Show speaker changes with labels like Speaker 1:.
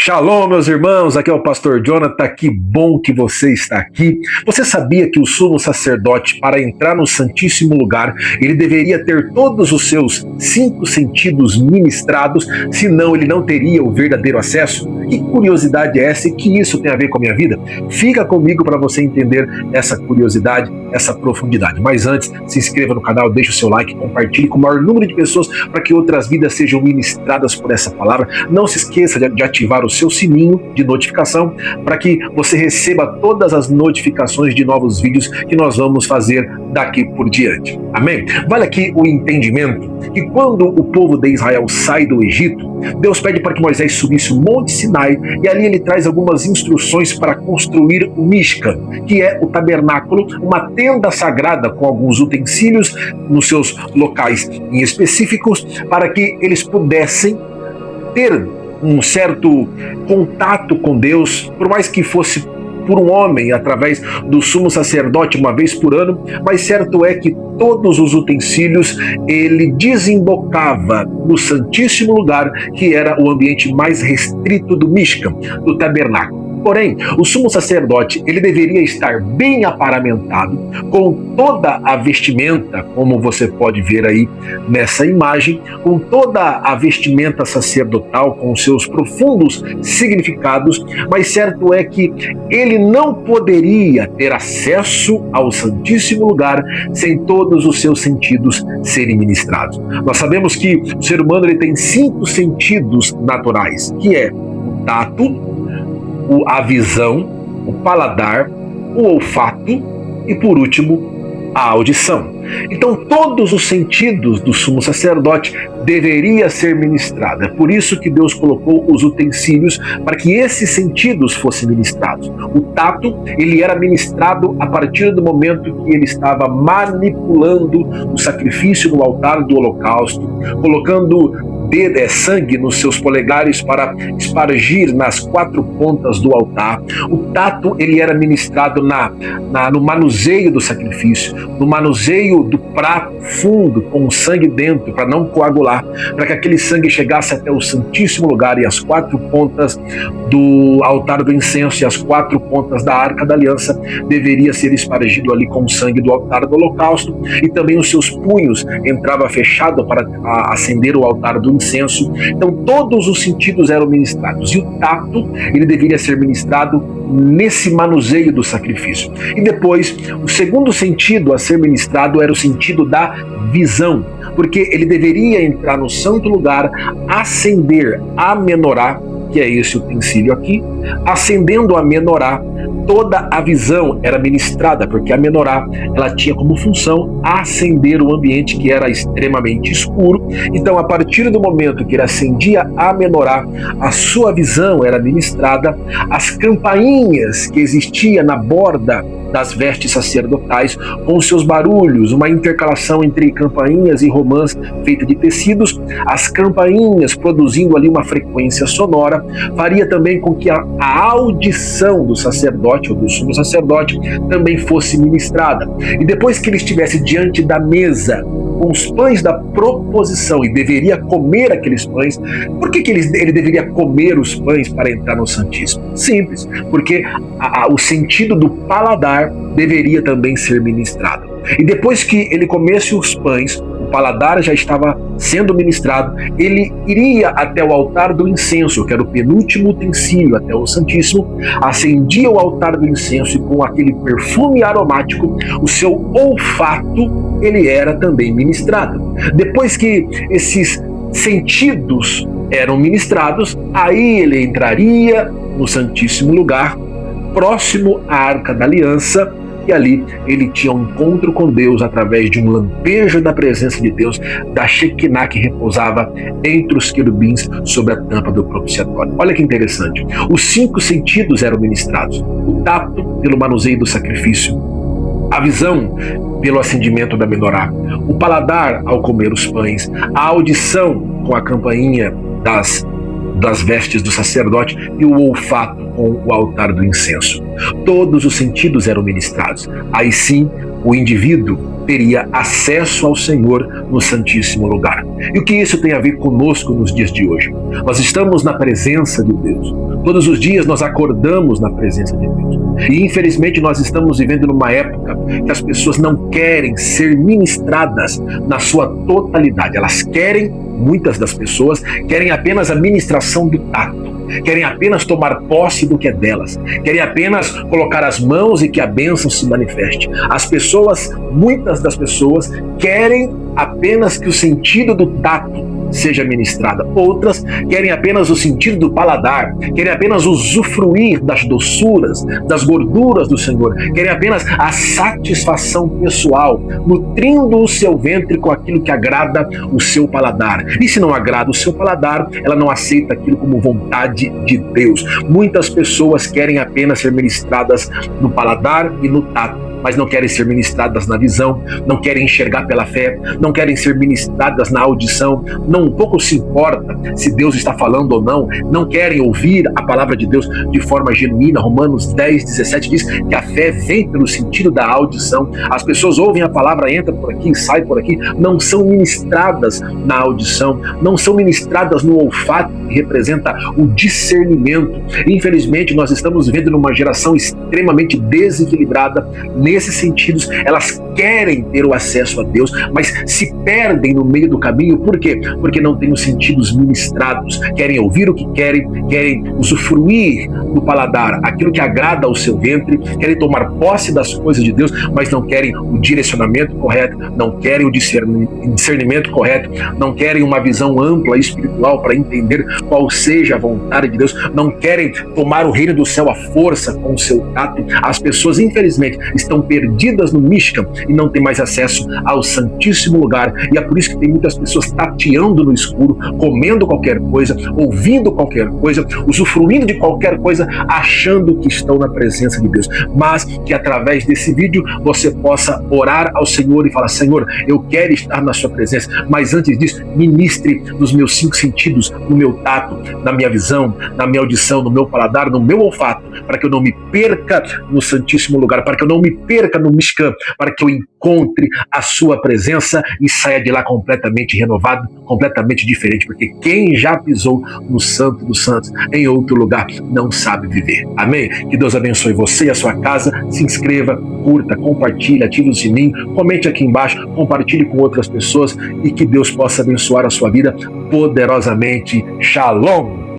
Speaker 1: Shalom, meus irmãos, aqui é o pastor Jonathan, que bom que você está aqui. Você sabia que o sumo sacerdote, para entrar no Santíssimo Lugar, ele deveria ter todos os seus 5 sentidos ministrados, senão ele não teria o verdadeiro acesso? Que curiosidade é essa e que isso tem a ver com a minha vida? Fica comigo para você entender essa curiosidade, essa profundidade. Mas antes, se inscreva no canal, deixe o seu like, compartilhe com o maior número de pessoas para que outras vidas sejam ministradas por essa palavra. Não se esqueça de ativar o seu sininho de notificação para que você receba todas as notificações de novos vídeos que nós vamos fazer daqui por diante. Amém? Vale aqui o entendimento que quando o povo de Israel sai do Egito, Deus pede para que Moisés subisse o Monte Sinai e ali ele traz algumas instruções para construir o Mishkan, que é o tabernáculo, uma tenda sagrada com alguns utensílios nos seus locais em específicos para que eles pudessem ter um certo contato com Deus, por mais que fosse por um homem, através do sumo sacerdote uma vez por ano, mas certo é que todos os utensílios ele desembocava no Santíssimo Lugar, que era o ambiente mais restrito do Mishkan, do tabernáculo. Porém, o sumo sacerdote ele deveria estar bem aparamentado, com toda a vestimenta, como você pode ver aí nessa imagem, com toda a vestimenta sacerdotal, com seus profundos significados, mas certo é que ele não poderia ter acesso ao Santíssimo Lugar sem todos os seus sentidos serem ministrados. Nós sabemos que o ser humano ele tem 5 sentidos naturais, que é o tato, a visão, o paladar, o olfato e, por último, a audição. Então, todos os sentidos do sumo sacerdote deveria ser ministrado. É por isso que Deus colocou os utensílios para que esses sentidos fossem ministrados. O tato, ele era ministrado a partir do momento que ele estava manipulando o sacrifício no altar do holocausto, colocando sangue nos seus polegares para espargir nas 4 pontas do altar. O tato ele era ministrado no manuseio do sacrifício, no manuseio do prato fundo com o sangue dentro para não coagular, para que aquele sangue chegasse até o Santíssimo Lugar e as 4 pontas do altar do incenso e as 4 pontas da Arca da Aliança deveria ser espargido ali com o sangue do altar do holocausto, e também os seus punhos entrava fechado para acender o altar do incenso. Então todos os sentidos eram ministrados e o tato ele deveria ser ministrado nesse manuseio do sacrifício. E depois o segundo sentido a ser ministrado era o sentido da visão, porque ele deveria entrar no santo lugar, acender a menorá, que é esse utensílio aqui, acendendo a menorá. Toda a visão era ministrada, porque a menorá ela tinha como função acender o ambiente que era extremamente escuro. Então, a partir do momento que ele acendia a menorá, a sua visão era ministrada. As campainhas que existia na borda das vestes sacerdotais, com os seus barulhos, uma intercalação entre campainhas e romãs feita de tecidos, as campainhas produzindo ali uma frequência sonora, faria também com que a audição do sacerdote ou do sumo sacerdote também fosse ministrada. E depois que ele estivesse diante da mesa com os pães da proposição e deveria comer aqueles pães, por que ele deveria comer os pães para entrar no Santíssimo? Simples, porque o sentido do paladar deveria também ser ministrado. E depois que ele comesse os pães, o paladar já estava sendo ministrado, ele iria até o altar do incenso, que era o penúltimo utensílio até o Santíssimo, acendia o altar do incenso e com aquele perfume aromático, o seu olfato, ele era também ministrado. Depois que esses sentidos eram ministrados, aí ele entraria no Santíssimo Lugar, próximo à Arca da Aliança, e ali ele tinha um encontro com Deus através de um lampejo da presença de Deus, da Shekinah que repousava entre os querubins sobre a tampa do propiciatório. Olha que interessante. Os 5 sentidos eram ministrados. O tato pelo manuseio do sacrifício, a visão pelo acendimento da menorá, o paladar ao comer os pães, a audição com a campainha das vestes do sacerdote e o olfato com o altar do incenso. Todos os sentidos eram ministrados. Aí sim, o indivíduo teria acesso ao Senhor no Santíssimo Lugar. E o que isso tem a ver conosco nos dias de hoje? Nós estamos na presença de Deus. Todos os dias nós acordamos na presença de Deus. E infelizmente nós estamos vivendo numa época que as pessoas não querem ser ministradas na sua totalidade. Elas querem, muitas das pessoas, querem apenas a ministração do tato. Querem apenas tomar posse do que é delas. Querem apenas colocar as mãos e que a bênção se manifeste. Muitas das pessoas querem apenas que o sentido do tato seja ministrada. Outras querem apenas o sentido do paladar, querem apenas usufruir das doçuras, das gorduras do Senhor, querem apenas a satisfação pessoal, nutrindo o seu ventre com aquilo que agrada o seu paladar. E se não agrada o seu paladar, ela não aceita aquilo como vontade de Deus. Muitas pessoas querem apenas ser ministradas no paladar e no tato, mas não querem ser ministradas na visão, não querem enxergar pela fé, não querem ser ministradas na audição, não pouco se importa se Deus está falando ou não querem ouvir a palavra de Deus de forma genuína. Romanos 10:17 diz que a fé vem pelo sentido da audição. As pessoas ouvem a palavra, entra por aqui, sai por aqui, não são ministradas na audição, não são ministradas no olfato, que representa o discernimento. Infelizmente, nós estamos vivendo numa geração extremamente desequilibrada. Nesses sentidos, elas querem ter o acesso a Deus, mas se perdem no meio do caminho. Por quê? Porque não têm os sentidos ministrados. Querem ouvir o que querem usufruir do paladar, aquilo que agrada ao seu ventre, querem tomar posse das coisas de Deus, mas não querem o direcionamento correto, não querem o discernimento correto, não querem uma visão ampla espiritual para entender qual seja a vontade de Deus, não querem tomar o reino do céu à força com o seu tato. As pessoas, infelizmente, estão perdidas no Mishkan e não têm mais acesso ao Santíssimo Lugar. E é por isso que tem muitas pessoas tateando no escuro, comendo qualquer coisa, ouvindo qualquer coisa, usufruindo de qualquer coisa, achando que estão na presença de Deus. Mas que através desse vídeo você possa orar ao Senhor e falar: Senhor, eu quero estar na sua presença, mas antes disso, ministre nos meus 5 sentidos, no meu tato, na minha visão, na minha audição, no meu paladar, no meu olfato, para que eu não me perca no Santíssimo Lugar, para que eu não me perca no Mishkan, para que eu encontre a sua presença e saia de lá completamente renovado, completamente diferente, porque quem já pisou no Santo dos Santos, em outro lugar, não sabe viver. Amém? Que Deus abençoe você e a sua casa. Se inscreva, curta, compartilhe, ative o sininho, comente aqui embaixo, compartilhe com outras pessoas e que Deus possa abençoar a sua vida poderosamente. Shalom!